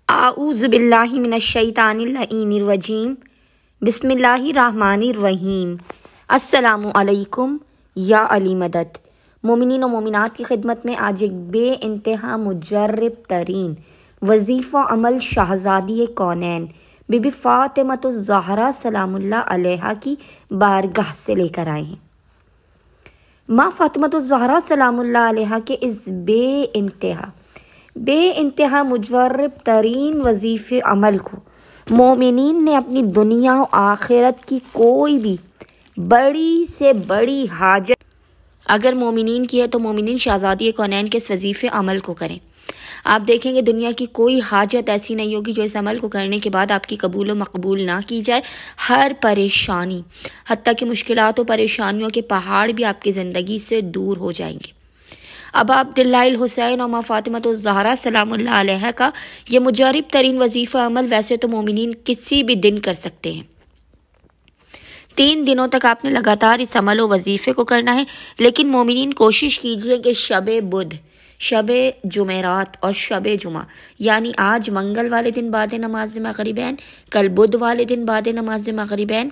اعوذ باللہ من الشیطان اللعین الرجیم بسم اللہ الرحمن الرحیم۔ السلام علیکم یا علی مدد۔ مومنین و مومنات کی خدمت میں آج ایک بے انتہا مجرب ترین وظیفہ عمل شہزادی کونین بی بی فاطمۃ الزہرا سلام اللہ علیہا کی بارگاہ سے لے کر آئے ہیں۔ ماں فاطمۃ الزہرا سلام اللہ علیہا کے اس بے انتہا مجرب ترین وظیفے عمل کو مومنین نے اپنی دنیا و آخرت کی کوئی بھی بڑی سے بڑی حاجت اگر مومنین کی ہے تو مومنین شہزادی کونین کے اس وظیفے عمل کو کریں۔ آپ دیکھیں گے دنیا کی کوئی حاجت ایسی نہیں ہوگی جو اس عمل کو کرنے کے بعد آپ کی قبول و مقبول نہ کی جائے۔ ہر پریشانی حتیٰ کہ مشکلات و پریشانیوں کے پہاڑ بھی آپ کی زندگی سے دور ہو جائیں گے۔ اب عبداللہ الحسین اور ماں فاطمۃ الزہرا سلام اللہ علیہ کا یہ مجرب ترین وظیفہ عمل ویسے تو مومنین کسی بھی دن کر سکتے ہیں۔ 3 دنوں تک آپ نے لگاتار اس عمل و وظیفے کو کرنا ہے، لیکن مومنین کوشش کیجئے کہ شب بدھ، شب جمعرات اور شب جمعہ یعنی آج منگل والے دن بعد نماز مغربین، کل بدھ والے دن بعد نماز مغربین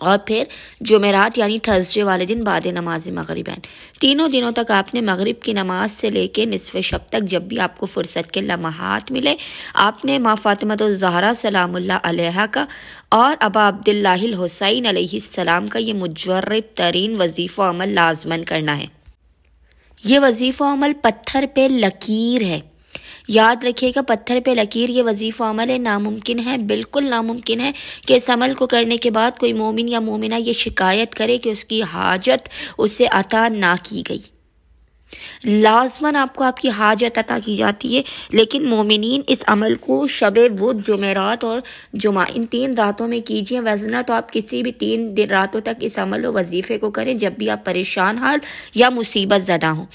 اور پھر جمعرات یعنی تھرسڈے والے دن بعد نماز مغربین، تینوں دنوں تک آپ نے مغرب کی نماز سے لے کے نصف شب تک جب بھی آپ کو فرصت کے لمحات ملے آپ نے ماں فاطمۃ الزہرا سلام اللہ علیہا کا اور ابا عبداللہ الحسین علیہ السلام کا یہ مجرب ترین وظیفہ عمل لازماً کرنا ہے۔ یہ وظیفہ عمل پتھر پہ لکیر ہے، یاد رکھیے گا، پتھر پہ لکیر یہ وظیفہ عمل ہے۔ ناممکن ہے، بالکل ناممکن ہے کہ اس عمل کو کرنے کے بعد کوئی مومن یا مومنہ یہ شکایت کرے کہ اس کی حاجت اسے عطا نہ کی گئی۔ لازماً آپ کو آپ کی حاجت عطا کی جاتی ہے، لیکن مومنین اس عمل کو شب بدھ، جمعرات اور جمعہ ان 3 راتوں میں کیجیے، ورنہ تو آپ کسی بھی 3 راتوں تک اس عمل و وظیفے کو کریں جب بھی آپ پریشان حال یا مصیبت زدہ ہوں۔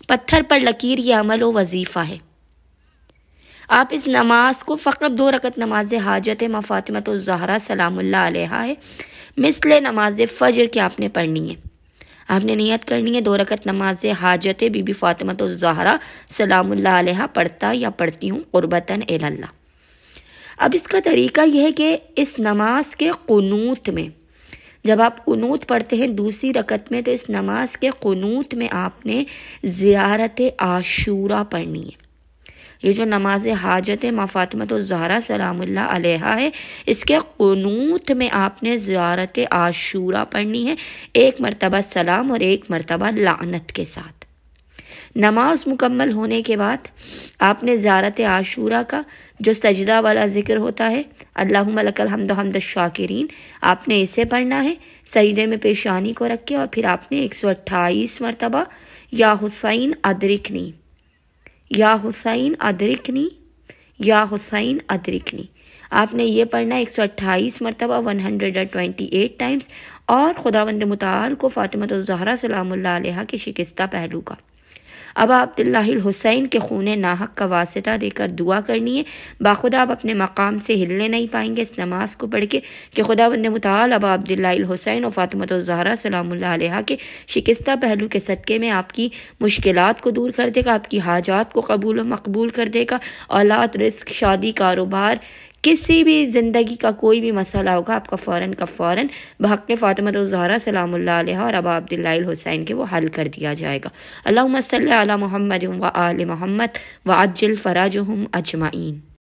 پتھر پر لکیر یہ عمل و وظیفہ ہے۔ آپ اس نماز کو فقط 2 رکعت نماز حاجت ماں فاطمۃ الزہرا سلام اللہ علیہا ہے، مثل نماز فجر کی آپ نے پڑھنی ہے۔ آپ نے نیت کرنی ہے 2 رکعت نماز حاجت بی بی فاطمۃ الزہرا سلام اللہ علیہا پڑھتا یا پڑھتی ہوں قربتاً اللہ۔ اب اس کا طریقہ یہ ہے کہ اس نماز کے قنوت میں جب آپ قنوت پڑھتے ہیں 2ری رکعت میں، تو اس نماز کے قنوت میں آپ نے زیارت عاشورہ پڑھنی ہے۔ یہ جو نماز حاجت ماں فاطمۃ الزہرا سلام اللہ علیہا ہے، اس کے قنوت میں آپ نے زیارت عاشورہ پڑھنی ہے، 1 مرتبہ سلام اور 1 مرتبہ لعنت کے ساتھ۔ نماز مکمل ہونے کے بعد آپ نے زیارت عاشورہ کا جو سجدہ والا ذکر ہوتا ہے، اللہم لک الحمد حمد الشاکرین، آپ نے اسے پڑھنا ہے سجدے میں پیشانی کو رکھ کے، اور پھر آپ نے 128 مرتبہ یا حسین ادرکنی، یا حسین ادرکنی، یا حسین ادرکنی، آپ نے یہ پڑھنا ہے 128 مرتبہ 128 ٹائمز، اور خداوند متعال کو فاطمۃ الزہرا سلام اللہ علیہا کے شکستہ پہلو کا اب عبداللہ الحسین کے خون ناحق کا واسطہ دے کر دعا کرنی ہے۔ باخدا آپ اپنے مقام سے ہلنے نہیں پائیں گے اس نماز کو پڑھ کے کہ خداوند متعال ابا عبداللہ الحسین اور فاطمۃ الزہرا سلام اللہ علیہا کے شکستہ پہلو کے صدقے میں آپ کی مشکلات کو دور کر دے گا، آپ کی حاجات کو قبول و مقبول کر دے گا، اولاد، رزق، شادی، کاروبار، کسی بھی زندگی کا کوئی بھی مسئلہ ہوگا آپ کا فوراً بحق فاطمۃ الزہرا سلام اللہ علیہا اور ابا عبداللہ الحسین کے وہ حل کر دیا جائے گا۔ اللہم صلی علی محمد و آل محمد وعجل فرجہم اجمعین۔